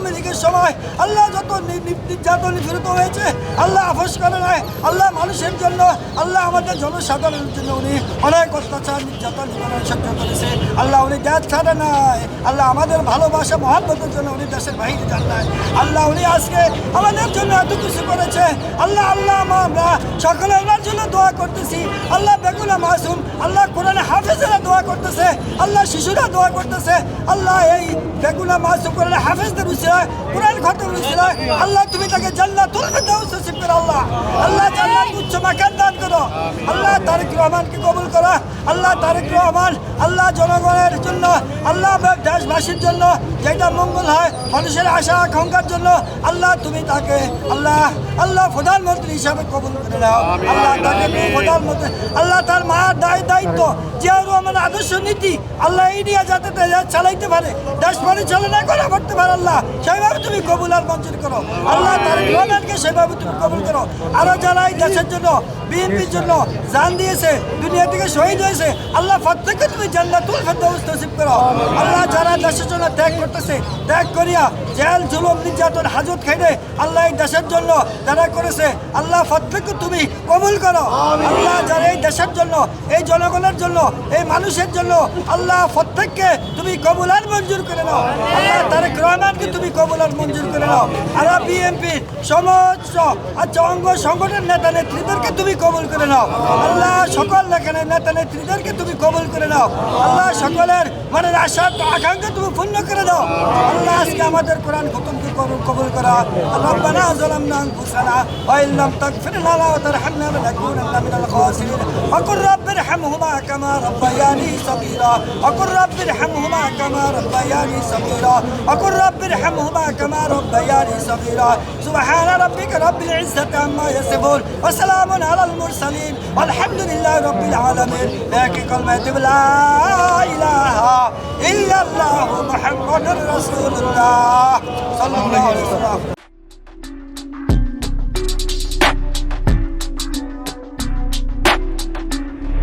আওয়ামী লীগের সময় আল্লাহ যত নির্যাতন নিপীড়িত হয়েছে, আল্লাহ আপোষ করে নাই। আল্লাহ মানুষের জন্য, আল্লাহ আমাদের জনসাধারণের জন্য উনি অনেক অত্যাচার নির্যাতন সহ্য করেছে। আল্লাহ উনি দেশ ছাড়ে নাই। আল্লাহ আমাদের ভালোবাসা মহব্বতের জন্য উনি দেশের বাইরে যান নাই। আল্লাহ উনি আজকে আমাদের জন্য এত কিছু করেছে। আল্লাহ আমরা সকলে ওনার জন্য দোয়া করতেছি। আল্লাহ বেগুনা মাসুম, আল্লাহ কোরআনে হাফেজরা দোয়া করতেছে, আল্লাহ শিশুরা দোয়া করতেছে। আল্লাহ এই বেগুনা মাসুম কোরআনে হাফেজদের উসিলায়, কোরআন খতমের উসিলায় আল্লাহ তুমি তাকে জান্নাতুল ফিরদাউস নসিব করো। আল্লাহ জান্নাত উচ্চ মাকান দান করো। আল্লাহ তারেক রহমানকে কবুল করো। আল্লাহ তারেক রহমান আল্লাহ জনগণের জন্য, আল্লাহ দেশবাসীর জন্য যেটা মঙ্গল হয়, মানুষের আশা আকাঙ্ক্ষার জন্য আল্লাহ তুমি তাকে আল্লাহ প্রধানমন্ত্রী হিসাবে কবুল করে নাও। আল্লাহ তাকে প্রধানমন্ত্রী, আল্লাহ তার মায়ের দায়িত্ব, জিয়াউর রহমানের আদর্শ নীতি আল্লাহ এই নিয়ে যাতে চালাইতে পারে, দেশ পরিচালনা করতে পারে। আল্লাহ সেইভাবে তুমি কবুল আর মঞ্জুর করো। আল্লাহ তারেক রহমানকে সেভাবে তুমি কবুল করো। আরো যারা এই দেশের জন্য, বিএনপির জন্য জান দিয়েছে, দুনিয়া থেকে শহীদ হয়েছে, আল্লাহ প্রত্যেককে তুমি জান্নাতুল ফিরদাউস নসিব করো। আল্লাহ যারা দেশের জন্য ত্যাগ করতেছে, ত্যাগ করিয়া জেল জুলুম নির্যাতন হাজত খাইতে আল্লাহ এই দেশের জন্য যারা করেছে, আল্লাহ প্রত্যেককে তুমি কবুল করো। আল্লাহ যারা এই দেশের জন্য, এই জনগণের জন্য, এই মানুষের জন্য আল্লাহ প্রত্যেককে তুমি কবুল আর মঞ্জুর করে নাও। আল্লাহ তারেক রহমানকে তুমি কবুল আর মঞ্জুর করে নাও। আর বিএনপির সমস্ত অঙ্গ সংগঠনের নেতা নেত্রীদেরকে তুমি কবুল করে নাও। আল্লাহ সকল নেতা নেত্রীদেরকে তুমি কবুল করে নাও। আল্লাহ সকলের মনের আশা আকাঙ্ক্ষা তুমি পূর্ণ করে দাও। আল্লাহ আজকে আমাদের কোরআন খতমকে কবুল করা। রব্বানা যালামনা আনফুসানা ওয়া ইন লাম তাগফির লানা ওয়া তারহামনা লানাকুনান্না মিনাল খাসিরিন ওয়া কুর রাব্বিরহামহুমা কামা রাব্বায়ানি সাগীরা ওয়া কুর রাব্বিরহামহুমা কামা রাব্বায়ানি সাগীরা ওয়া কুর রাব্বিরহামহুমা কামা রাব্বায়ানি সাগীরা সুবহানা রাব্বিকা রাব্বিল ইজ্জাতি আম্মা ইয়াসিফুন ওয়া সালামুন আলাল মুরসালিন আলহামদুলিল্লাহি রাব্বিল আলামিন। লাকি কালিমাতু লা ইলাহা ইল্লাল্লাহু মুহাম্মাদুর রাসূলুল্লাহ সাল্লাল্লাহু আলাইহি ওয়াসাল্লাম।